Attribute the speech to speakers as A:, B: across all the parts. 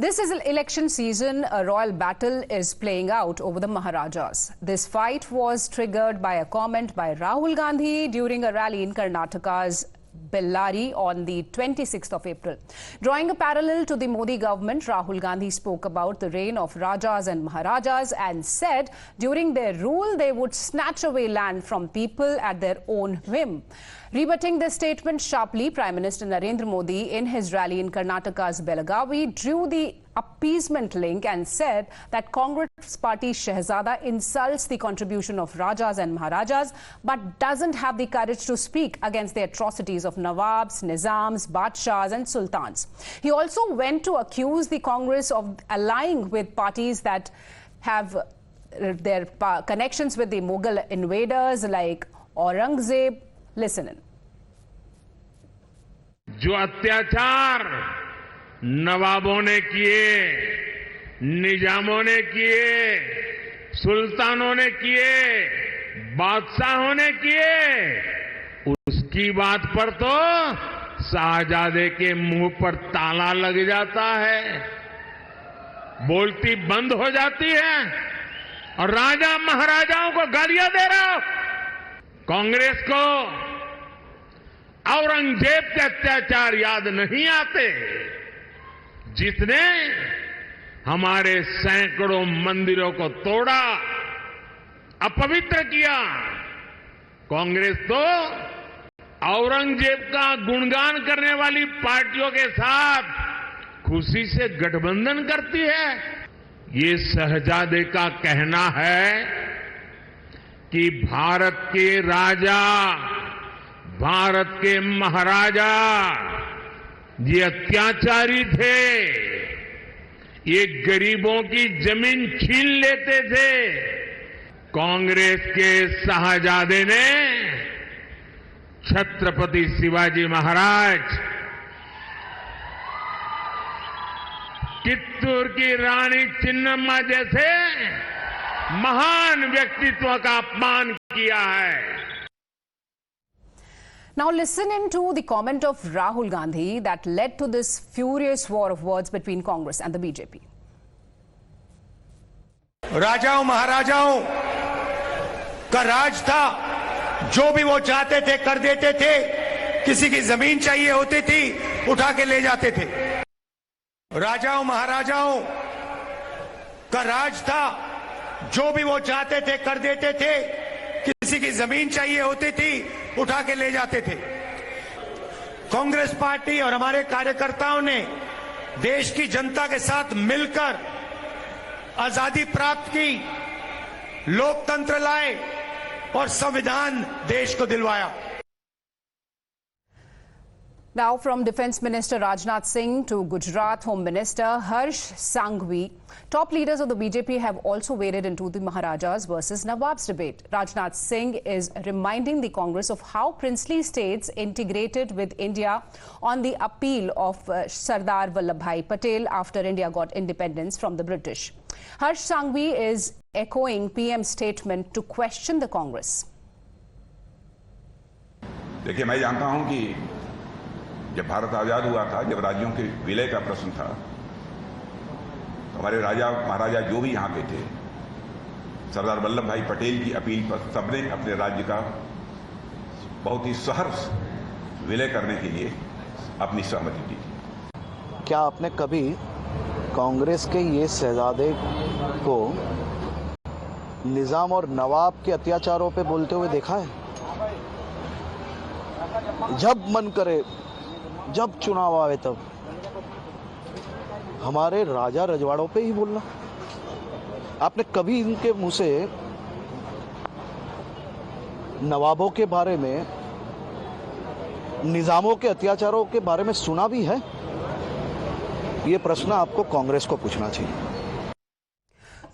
A: This is election season. A royal battle is playing out over the Maharajas. This fight was triggered by a comment by Rahul Gandhi during a rally in Karnataka's Bellary on the 26th of April. Drawing a parallel to the Modi government, Rahul Gandhi spoke about the reign of Rajas and Maharajas and said during their rule they would snatch away land from people at their own whim. Rebutting this statement sharply, Prime Minister Narendra Modi in his rally in Karnataka's Belagavi drew the appeasement link and said that Congress party Shehzada insults the contribution of Rajas and Maharajas but doesn't have the courage to speak against the atrocities of Nawabs, Nizams, Badshahs and Sultans. He also went to accuse the Congress of allying with parties that have their connections with the Mughal invaders like Aurangzeb. Listen in.
B: जो अत्याचार नवाबों ने किए, निजामों ने किए, सुल्तानों ने किए, बादशाहों ने किए, उसकी बात पर तो शाहजादे के मुंह पर ताला लग जाता है, बोलती बंद हो जाती है और राजा महाराजाओं को गालियां दे रहा हो। कांग्रेस को औरंगजेब के अत्याचार याद नहीं आते, जिसने हमारे सैकड़ों मंदिरों को तोड़ा, अपवित्र किया। कांग्रेस तो औरंगजेब का गुणगान करने वाली पार्टियों के साथ खुशी से गठबंधन करती है। ये शहजादे का कहना है कि भारत के राजा, भारत के महाराजा ये अत्याचारी थे, ये गरीबों की जमीन छीन लेते थे। कांग्रेस के शाहजादे ने छत्रपति शिवाजी महाराज, कित्तूर की रानी चिन्नम्मा जैसे महान व्यक्तित्व का अपमान किया है।
A: Now listen in to the comment of Rahul Gandhi that led to this furious war of words between Congress and the BJP.
C: राजाओं महाराजाओं का राज था, जो भी वो चाहते थे कर देते थे। किसी की जमीन चाहिए होती थी उठा के ले जाते थे। राजाओं महाराजाओं का राज था, जो भी वो चाहते थे कर देते थे। किसी की जमीन चाहिए होती थी उठा के ले जाते थे। कांग्रेस पार्टी और हमारे कार्यकर्ताओं ने देश की जनता के साथ मिलकर आजादी प्राप्त की, लोकतंत्र लाए और संविधान देश को दिलवाया।
A: Now from Defence Minister Rajnath Singh to Gujarat Home Minister Harsh Sanghvi, top leaders of the BJP have also waded into the Maharajas versus Nawabs debate. Rajnath Singh is reminding the Congress of how princely states integrated with India on the appeal of Sardar Vallabhbhai Patel after India got independence from the British. Harsh Sanghvi is echoing PM's statement to question the Congress.
D: देखिए, मैं जानता हूं कि जब भारत आजाद हुआ था, जब राज्यों के विलय का प्रश्न था, तो हमारे राजा महाराजा जो भी यहाँ पे थे, सरदार वल्लभ भाई पटेल की अपील पर सबने अपने राज्य का बहुत ही सहर्ष विलय करने के लिए अपनी सहमति दी।
E: क्या आपने कभी कांग्रेस के ये शहजादे को निजाम और नवाब के अत्याचारों पे बोलते हुए देखा है? जब मन करे, जब चुनाव आवे, तब हमारे राजा रजवाड़ों पे ही बोलना। आपने कभी इनके मुंह से नवाबों के बारे में, निजामों के अत्याचारों के बारे में सुना भी है? ये प्रश्न आपको कांग्रेस को पूछना चाहिए।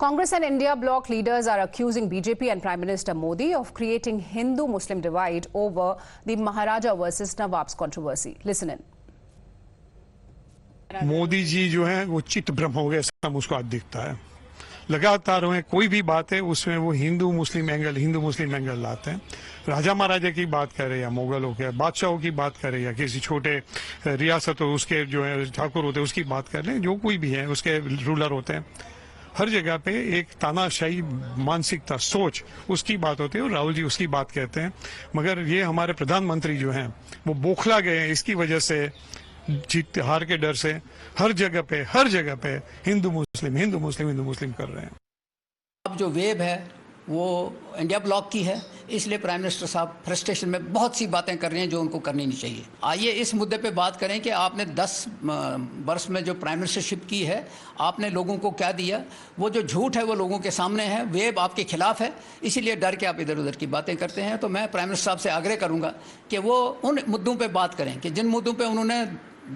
A: Congress and India bloc leaders are accusing BJP and Prime Minister Modi of creating Hindu-Muslim divide over the Maharaja versus Nawabs controversy. Listen in.
F: Modi ji जो है वो चित्त भ्रम हो गए, ऐसा मुझको आज दिखता है। लगातार कोई भी बात है उसमें वो हिंदू मुस्लिम एंगल लाते हैं। राजा महाराजा की बात करें या मुगलों के बादशाहों की बात करें या किसी छोटे रियासत हो उसके जो है ठाकुर होते हैं उसकी बात कर लें, जो कोई भी है उसके रूलर होते हैं, हर जगह पे एक तानाशाही मानसिकता सोच उसकी बात होती है और राहुल जी उसकी बात कहते हैं। मगर ये हमारे प्रधानमंत्री जो हैं वो बौखला गए हैं, इसकी वजह से जीत हार के डर से हर जगह पे हिंदू मुस्लिम कर रहे हैं।
G: अब जो वेव है वो इंडिया ब्लॉक की है, इसलिए प्राइम मिनिस्टर साहब फ्रस्ट्रेशन में बहुत सी बातें कर रहे हैं जो उनको करनी नहीं चाहिए। आइए इस मुद्दे पे बात करें कि आपने 10 वर्ष में जो प्राइम मिनिस्टरशिप की है आपने लोगों को क्या दिया। वो जो झूठ है वो लोगों के सामने है, वेव आपके खिलाफ है, इसीलिए डर के आप इधर उधर की बातें करते हैं। तो मैं प्राइम मिनिस्टर साहब से आग्रह करूँगा कि वो उन मुद्दों पर बात करें कि जिन मुद्दों पर उन्होंने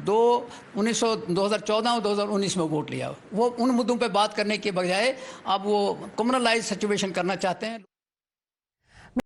G: 2014 और 2019 में वोट लिया, वो उन मुद्दों पे बात करने के बजाय अब वो कम्युनलाइज सिचुएशन करना चाहते हैं।